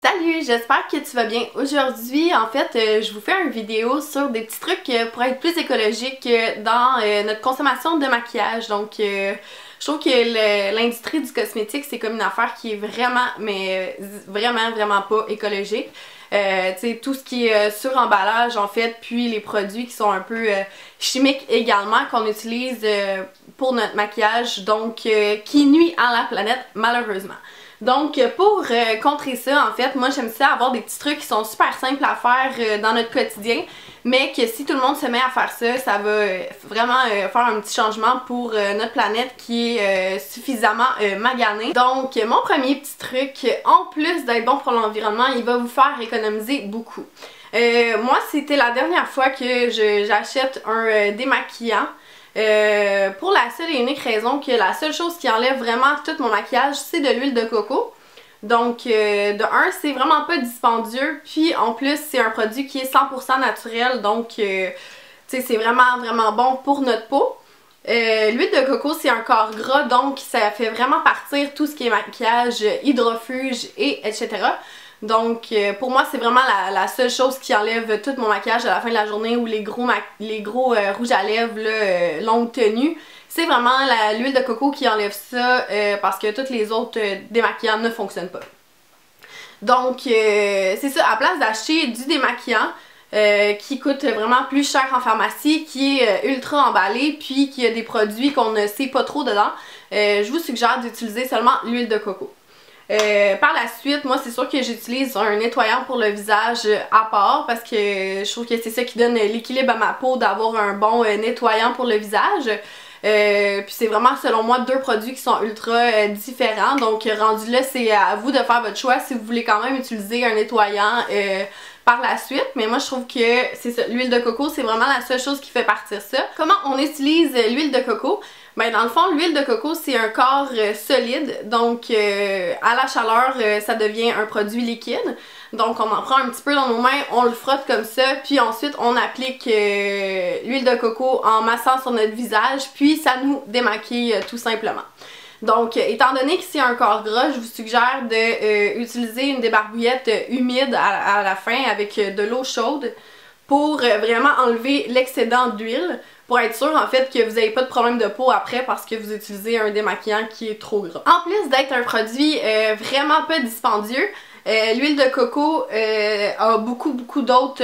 Salut, j'espère que tu vas bien. Aujourd'hui, en fait, je vous fais une vidéo sur des petits trucs pour être plus écologique dans notre consommation de maquillage. Donc, je trouve que l'industrie du cosmétique, c'est comme une affaire qui est vraiment, mais vraiment pas écologique. Tu sais, tout ce qui est sur emballage en fait, puis les produits qui sont un peu chimiques également qu'on utilise pour notre maquillage, donc qui nuit à la planète malheureusement. Donc pour contrer ça, en fait, moi j'aime ça avoir des petits trucs qui sont super simples à faire dans notre quotidien, mais que si tout le monde se met à faire ça, ça va vraiment faire un petit changement pour notre planète qui est suffisamment maganée. Donc mon premier petit truc, en plus d'être bon pour l'environnement, il va vous faire économiser beaucoup. Moi c'était la dernière fois que j'achète un démaquillant. Pour la seule et unique raison que la seule chose qui enlève vraiment tout mon maquillage, c'est de l'huile de coco. Donc, de un, c'est vraiment pas dispendieux, puis en plus, c'est un produit qui est 100% naturel, donc, tu sais, c'est vraiment bon pour notre peau. L'huile de coco, c'est un corps gras, donc ça fait vraiment partir tout ce qui est maquillage, hydrofuge et etc. Donc pour moi c'est vraiment la seule chose qui enlève tout mon maquillage à la fin de la journée ou les gros rouges à lèvres là, longue tenue. C'est vraiment l'huile de coco qui enlève ça parce que toutes les autres démaquillants ne fonctionnent pas. Donc c'est ça, à place d'acheter du démaquillant qui coûte vraiment plus cher en pharmacie, qui est ultra emballé, puis qui a des produits qu'on ne sait pas trop dedans, je vous suggère d'utiliser seulement l'huile de coco. Par la suite, moi c'est sûr que j'utilise un nettoyant pour le visage à part parce que je trouve que c'est ça qui donne l'équilibre à ma peau d'avoir un bon nettoyant pour le visage. Puis c'est vraiment selon moi deux produits qui sont ultra différents, donc rendu là c'est à vous de faire votre choix si vous voulez quand même utiliser un nettoyant par la suite, mais moi je trouve que c'est ça, l'huile de coco c'est vraiment la seule chose qui fait partir ça. Comment on utilise l'huile de coco? Ben dans le fond, l'huile de coco c'est un corps solide, donc à la chaleur ça devient un produit liquide. Donc on en prend un petit peu dans nos mains, on le frotte comme ça, puis ensuite on applique l'huile de coco en massant sur notre visage, puis ça nous démaquille tout simplement. Donc, étant donné que c'est un corps gras, je vous suggère de utiliser une débarbouillette humide à la fin avec de l'eau chaude pour vraiment enlever l'excédent d'huile, pour être sûr en fait que vous n'avez pas de problème de peau après parce que vous utilisez un démaquillant qui est trop gras. En plus d'être un produit vraiment pas dispendieux, l'huile de coco a beaucoup d'autres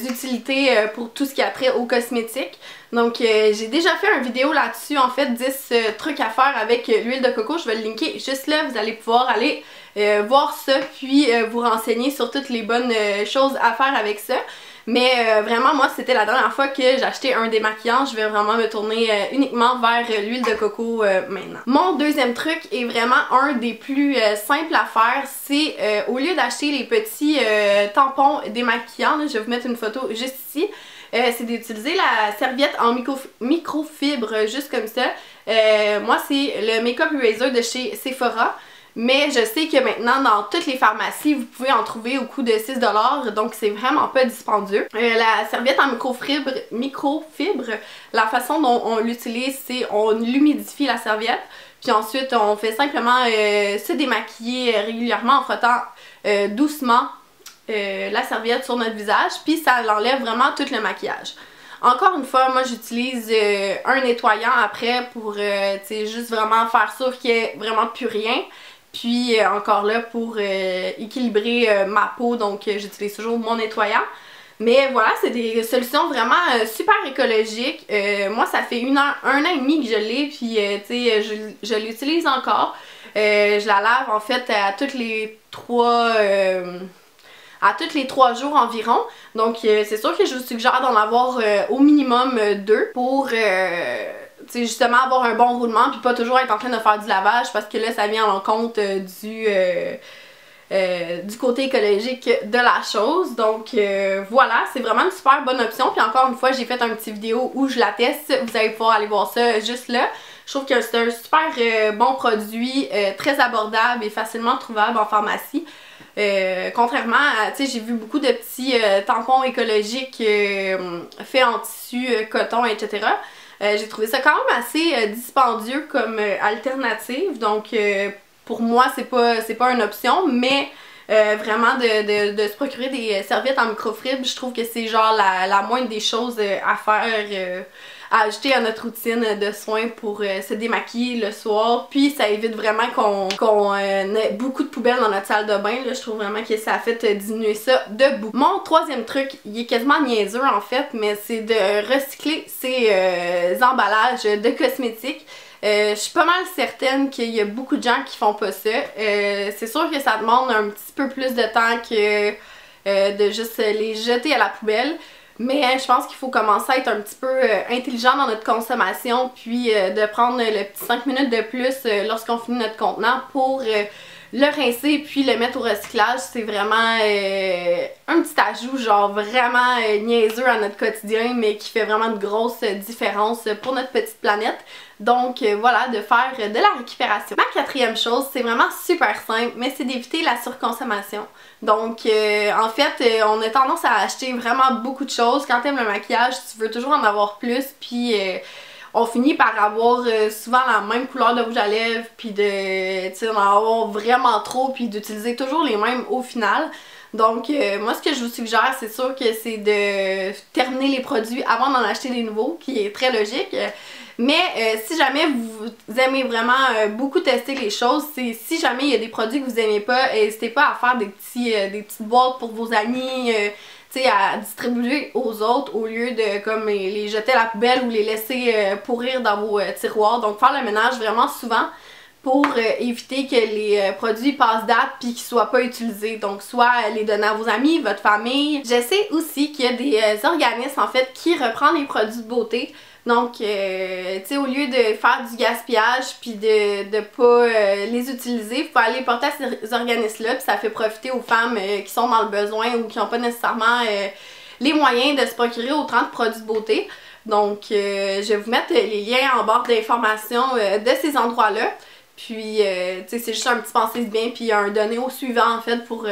utilités pour tout ce qui a trait aux cosmétiques. Donc j'ai déjà fait une vidéo là-dessus, en fait 10 trucs à faire avec l'huile de coco, je vais le linker juste là, vous allez pouvoir aller voir ça puis vous renseigner sur toutes les bonnes choses à faire avec ça. Mais vraiment moi c'était la dernière fois que j'ai acheté un démaquillant, je vais vraiment me tourner uniquement vers l'huile de coco maintenant. Mon deuxième truc est vraiment un des plus simples à faire, c'est au lieu d'acheter les petits tampons démaquillants, là, je vais vous mettre une photo juste ici, c'est d'utiliser la serviette en microfibre juste comme ça. Moi c'est le Makeup Eraser de chez Sephora. Mais je sais que maintenant, dans toutes les pharmacies, vous pouvez en trouver au coût de 6 $, donc c'est vraiment pas dispendieux. La serviette en microfibre, la façon dont on l'utilise, c'est on l'humidifie la serviette, puis ensuite on fait simplement se démaquiller régulièrement en frottant doucement la serviette sur notre visage, puis ça enlève vraiment tout le maquillage. Encore une fois, moi j'utilise un nettoyant après pour juste vraiment faire sûr qu'il n'y ait vraiment plus rien. Puis encore là pour équilibrer ma peau, donc j'utilise toujours mon nettoyant. Mais voilà, c'est des solutions vraiment super écologiques. Moi ça fait un an et demi que je l'ai, puis je l'utilise encore. Je la lave en fait à tous les 3 jours environ. Donc c'est sûr que je vous suggère d'en avoir au minimum 2 pour justement avoir un bon roulement puis pas toujours être en train de faire du lavage parce que là ça vient en compte du côté écologique de la chose. Donc voilà, c'est vraiment une super bonne option. Puis encore une fois, j'ai fait un petit vidéo où je la teste, vous allez pouvoir aller voir ça juste là. Je trouve que c'est un super bon produit, très abordable et facilement trouvable en pharmacie. Contrairement à, tu sais, j'ai vu beaucoup de petits tampons écologiques faits en tissu, coton, etc. J'ai trouvé ça quand même assez dispendieux comme alternative, donc pour moi c'est pas une option, mais vraiment de se procurer des serviettes en microfibre. Je trouve que c'est genre la moindre des choses à faire, à ajouter à notre routine de soins pour se démaquiller le soir. Puis ça évite vraiment qu'on ait beaucoup de poubelles dans notre salle de bain. Là, je trouve vraiment que ça a fait diminuer ça de beaucoup. Mon troisième truc, il est quasiment niaiseux en fait, mais c'est de recycler ces emballages de cosmétiques. Je suis pas mal certaine qu'il y a beaucoup de gens qui font pas ça. C'est sûr que ça demande un petit peu plus de temps que de juste les jeter à la poubelle. Mais je pense qu'il faut commencer à être un petit peu intelligent dans notre consommation, puis de prendre le petit 5 minutes de plus lorsqu'on finit notre contenant pour le rincer puis le mettre au recyclage. C'est vraiment un petit ajout genre vraiment niaiseux à notre quotidien, mais qui fait vraiment de grosses différences pour notre petite planète. Donc voilà, de faire de la récupération. Ma quatrième chose, c'est vraiment super simple, mais c'est d'éviter la surconsommation. Donc en fait, on a tendance à acheter vraiment beaucoup de choses. Quand t'aimes le maquillage, tu veux toujours en avoir plus, puis on finit par avoir souvent la même couleur de rouge à lèvres, puis de en avoir vraiment trop, puis d'utiliser toujours les mêmes au final. Donc moi ce que je vous suggère, c'est sûr que c'est de terminer les produits avant d'en acheter des nouveaux, qui est très logique. Mais si jamais vous aimez vraiment beaucoup tester les choses, si jamais il y a des produits que vous aimez pas, n'hésitez pas à faire des petites boîtes pour vos amis, à distribuer aux autres au lieu de comme les jeter à la poubelle ou les laisser pourrir dans vos tiroirs. Donc faire le ménage vraiment souvent pour éviter que les produits passent date puis qu'ils soient pas utilisés. Donc soit les donner à vos amis, votre famille. Je sais aussi qu'il y a des organismes en fait qui reprennent les produits de beauté. Donc, tu sais, au lieu de faire du gaspillage puis de pas les utiliser, il faut aller porter à ces organismes-là, puis ça fait profiter aux femmes qui sont dans le besoin ou qui n'ont pas nécessairement les moyens de se procurer autant de produits de beauté. Donc, je vais vous mettre les liens en barre d'informations de ces endroits-là. Puis, tu sais, c'est juste un petit pensée de bien puis un donné au suivant en fait pour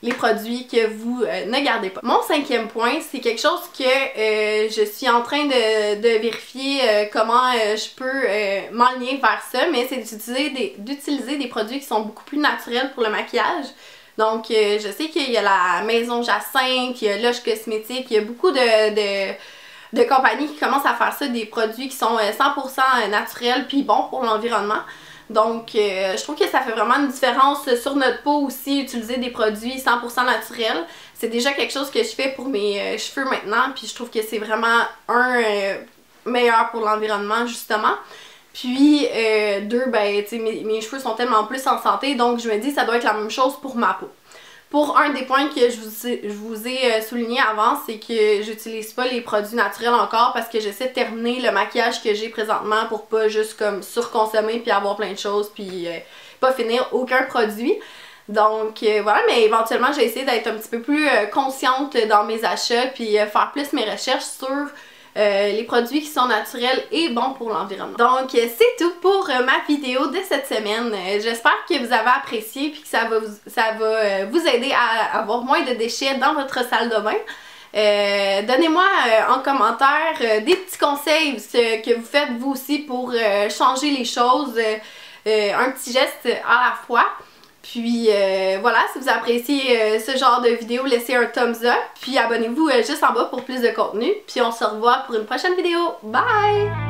les produits que vous ne gardez pas. Mon cinquième point, c'est quelque chose que je suis en train de vérifier comment je peux m'enligner vers ça, mais c'est d'utiliser des produits qui sont beaucoup plus naturels pour le maquillage. Donc je sais qu'il y a la Maison Jacinthe, il y a Lush Cosmétique, il y a beaucoup de compagnies qui commencent à faire ça, des produits qui sont 100% naturels puis bons pour l'environnement. Donc je trouve que ça fait vraiment une différence sur notre peau aussi, utiliser des produits 100% naturels. C'est déjà quelque chose que je fais pour mes cheveux maintenant, puis je trouve que c'est vraiment meilleur pour l'environnement justement. Puis deux, ben tu sais, mes cheveux sont tellement plus en santé, donc je me dis ça doit être la même chose pour ma peau. Pour un des points que je vous ai souligné avant, c'est que j'utilise pas les produits naturels encore parce que j'essaie de terminer le maquillage que j'ai présentement pour pas juste comme surconsommer puis avoir plein de choses puis pas finir aucun produit. Donc voilà, mais éventuellement j'ai essayé d'être un petit peu plus consciente dans mes achats puis faire plus mes recherches sur les produits qui sont naturels et bons pour l'environnement. Donc c'est tout pour ma vidéo de cette semaine. J'espère que vous avez apprécié et que ça va vous aider à avoir moins de déchets dans votre salle de bain. Donnez-moi en commentaire des petits conseils que vous faites vous aussi pour changer les choses, un petit geste à la fois. Puis voilà, si vous appréciez ce genre de vidéo, laissez un thumbs up. Puis abonnez-vous juste en bas pour plus de contenu. Puis on se revoit pour une prochaine vidéo. Bye!